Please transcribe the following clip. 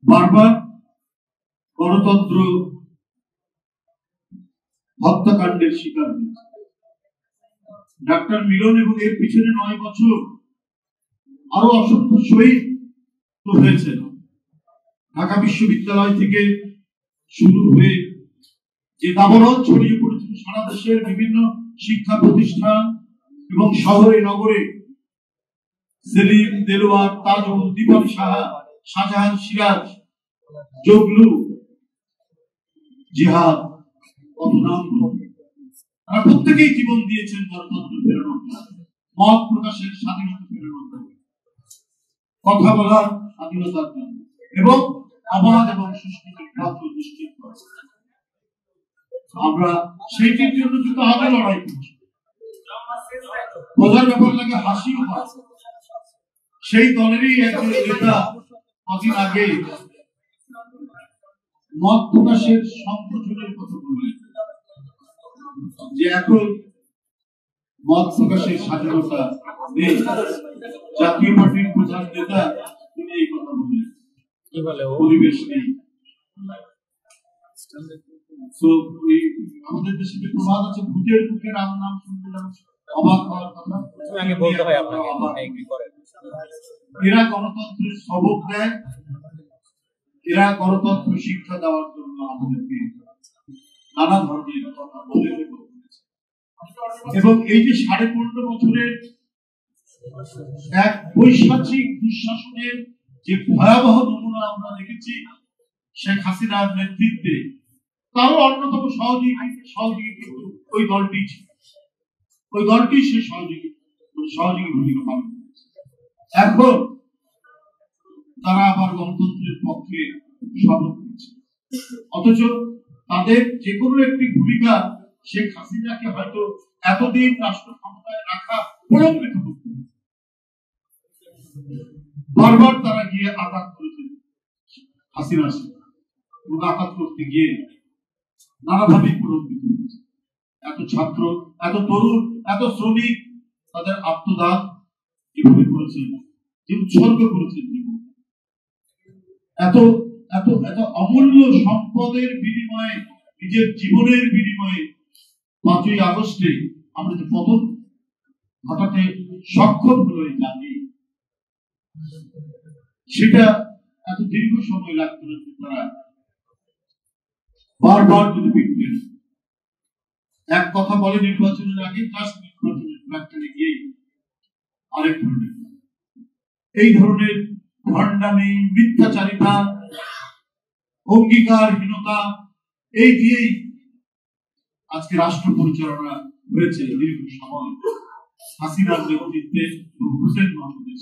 বারবার গণতন্ত্র হত্যাকাণ্ডের শিকার হয়েছে। ডাক্তার মিলন এবং এর পিছনে 9 বছর আরো অসংখ্য শহীদ হয়েছে। ঢাকা বিশ্ববিদ্যালয় থেকে শুরু হয়ে যে দাবরত ছড়িয়ে পড়েছিল সারা দেশের বিভিন্ন শিক্ষা প্রতিষ্ঠান এবং শহরে নগরে, সেলিম, দেলোয়ার, তাজুল, দীপন সাহা, শাহজাহান, সিরাজ, জগলু, জিহাদ, তারা প্রত্যেকেই জীবন দিয়েছেন গণতন্ত্র ফেরানোর, মত প্রকাশের স্বাধীনতা ফেরানোর, কথা বলার স্বাধীনতার জন্য এবং অবাধ এবং সুষ্ঠু নির্বাচন নিশ্চিত করার। আমরা সেইটির জন্য কিন্তু আগে লড়াই করছি। বোঝার ব্যাপার লাগে, হাসিও হয়। সেই দলেরই একজন নেতা কদিন আগে মত প্রকাশের সংকোচনের কথা বললেন, যে এখন মত প্রকাশের স্বাধীনতা নেই। জাতীয় পার্টির প্রধান নেতা তিনি এই কথা বললেন, পরিবেশ নেই। আমাদের দেশে যে প্রবাদ আছে, ভূতের মুখে রাম নাম শুনতে অবাক হওয়ার কথা। এরা গণতন্ত্রের সবক দেয়, এরা গণতন্ত্র শিক্ষা দেওয়ার জন্য আমাদেরকে নানা ধরনের কথা বলে এবং এই যে 15.5 বছরের এক বৈশ্বিক দুঃশাসনের যে ভয়াবহ নমুনা আমরা দেখেছি শেখ হাসিনার নেতৃত্বে, তারও অন্যতম সহযোগী কিন্তু ওই দলটি ছিল। ওই দলটি সে সহযোগী ভূমিকা পালন করেছে। এখন তারা আবার গণতন্ত্রের পক্ষে শপথ নিচ্ছে, অথচ তাদের যে কোনো একটি ভূমিকা শেখ হাসিনাকে হয়তো এতদিন রাষ্ট্র ক্ষমতায় রাখা প্রলম্বিত করতে। বারবার তারা গিয়ে আঘাত করেছেন হাসিনার সাথে, এবং আঘাত করতে গিয়ে নানাভাবে প্রলম্বিত হয়েছে। এত ছাত্র, এত তরুণ, এত শ্রমিক তাদের আত্মদান কিভাবে করেছেন, যে উৎসর্গ করেছেন জীবন, এত এত এত অমূল্য সম্পদের বিনিময়ে, নিজের জীবনের বিনিময়ে 5ই আগস্টে আমরা যে পতন ঘটাতে সক্ষম হলো এই জাতি, সেটা এত দীর্ঘ সময় লাগতো না। তারা বারবার যদি বিক্রি এক কথা বলে নির্বাচনের আগে, জাস্ট নির্বাচনের প্রাক্কালে গিয়ে আরেক ধরনের এই ধরনের ভণ্ডামি, মিথ্যাচারিতা, অঙ্গীকারহীনতা, এই দিয়েই আজকে রাষ্ট্র পরিচালনা হয়েছে দীর্ঘ সময় হাসিনার নেতৃত্বে, হুসেইন মাহমুদের